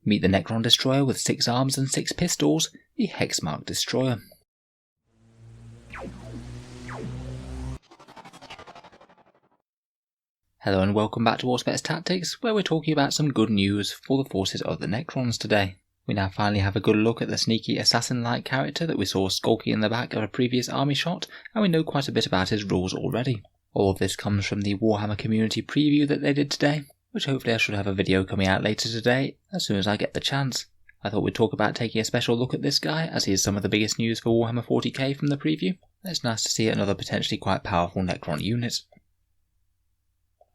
Meet the Necron Destroyer with 6 arms and 6 pistols, the Hexmark Destroyer. Hello and welcome back to Auspex Tactics, where we're talking about some good news for the forces of the Necrons today. We now finally have a good look at the sneaky assassin-like character that we saw skulking in the back of a previous army shot, and we know quite a bit about his rules already. All of this comes from the Warhammer community preview that they did today, which hopefully I should have a video coming out later today, as soon as I get the chance. I thought we'd talk about taking a special look at this guy, as he is some of the biggest news for Warhammer 40k from the preview. It's nice to see another potentially quite powerful Necron unit.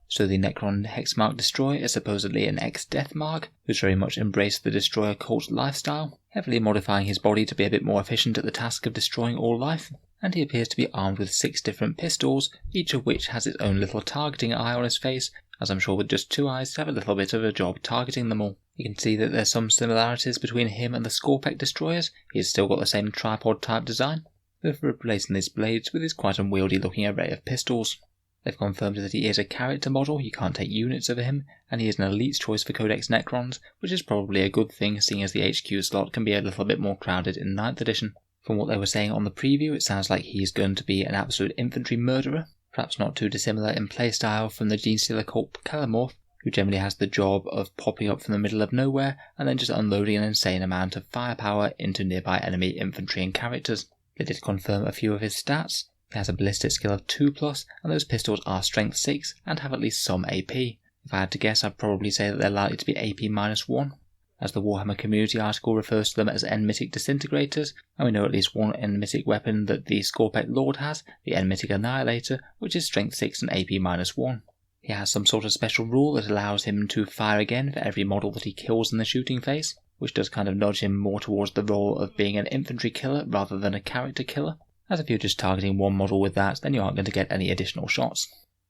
So the Necron Hexmark Destroyer is supposedly an ex-Deathmark, who's very much embraced the Destroyer cult lifestyle, heavily modifying his body to be a bit more efficient at the task of destroying all life, and he appears to be armed with 6 different pistols, each of which has its own little targeting eye on his face, as I'm sure with just 2 eyes to have a little bit of a job targeting them all. You can see that there's some similarities between him and the Auspex Destroyers. He's still got the same tripod type design, but replacing his blades with his quite unwieldy looking array of pistols. They've confirmed that he is a character model, you can't take units of him, and he is an elite's choice for Codex Necrons, which is probably a good thing seeing as the HQ slot can be a little bit more crowded in 9th edition. From what they were saying on the preview, it sounds like he's going to be an absolute infantry murderer, perhaps not too dissimilar in playstyle from the Genestealer cult Kellamorph, who generally has the job of popping up from the middle of nowhere and then just unloading an insane amount of firepower into nearby enemy infantry and characters. They did confirm a few of his stats. He has a ballistic skill of 2+, and those pistols are strength 6 and have at least some AP. If I had to guess, I'd probably say that they're likely to be AP-1, as the Warhammer community article refers to them as Enmitic Disintegrators, and we know at least one Enmitic weapon that the Auspex Lord has, the Enmitic Annihilator, which is strength 6 and AP-1. He has some sort of special rule that allows him to fire again for every model that he kills in the shooting phase, which does kind of nudge him more towards the role of being an infantry killer rather than a character killer. As if you're just targeting one model with that, then you aren't going to get any additional shots.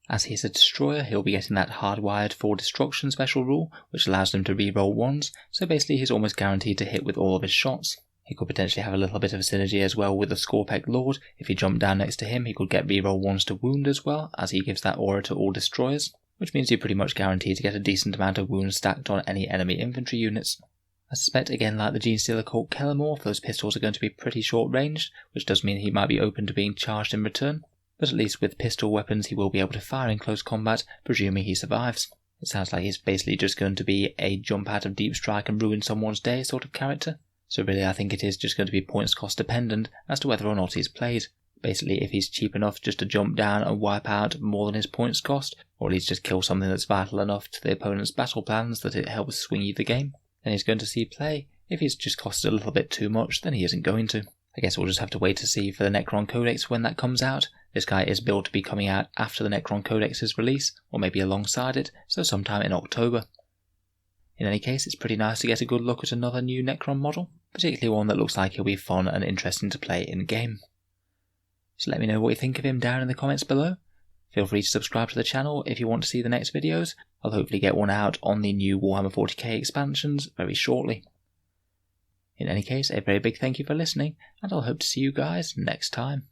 As he's a destroyer, he'll be getting that hardwired for destruction special rule, which allows him to reroll 1s, so basically he's almost guaranteed to hit with all of his shots. He could potentially have a little bit of a synergy as well with the Auspex Lord. If he jumped down next to him, he could get reroll 1s to wound as well, as he gives that aura to all destroyers, which means you're pretty much guaranteed to get a decent amount of wounds stacked on any enemy infantry units. I suspect, again like the Genestealer cult Kellamorph, those pistols are going to be pretty short-ranged, which does mean he might be open to being charged in return, but at least with pistol weapons he will be able to fire in close combat, presuming he survives. It sounds like he's basically just going to be a jump out of deep strike and ruin someone's day sort of character, so really I think it is just going to be points cost dependent as to whether or not he's played. Basically, if he's cheap enough just to jump down and wipe out more than his points cost, or at least just kill something that's vital enough to the opponent's battle plans that it helps swing you the game, then he's going to see play. If he's just costed a little bit too much, then he isn't going to. I guess we'll just have to wait to see for the Necron Codex when that comes out. This guy is billed to be coming out after the Necron Codex's release, or maybe alongside it, so sometime in October. In any case, it's pretty nice to get a good look at another new Necron model, particularly one that looks like he'll be fun and interesting to play in-game. So let me know what you think of him down in the comments below. Feel free to subscribe to the channel if you want to see the next videos. I'll hopefully get one out on the new Warhammer 40k expansions very shortly. In any case, a very big thank you for listening, and I'll hope to see you guys next time.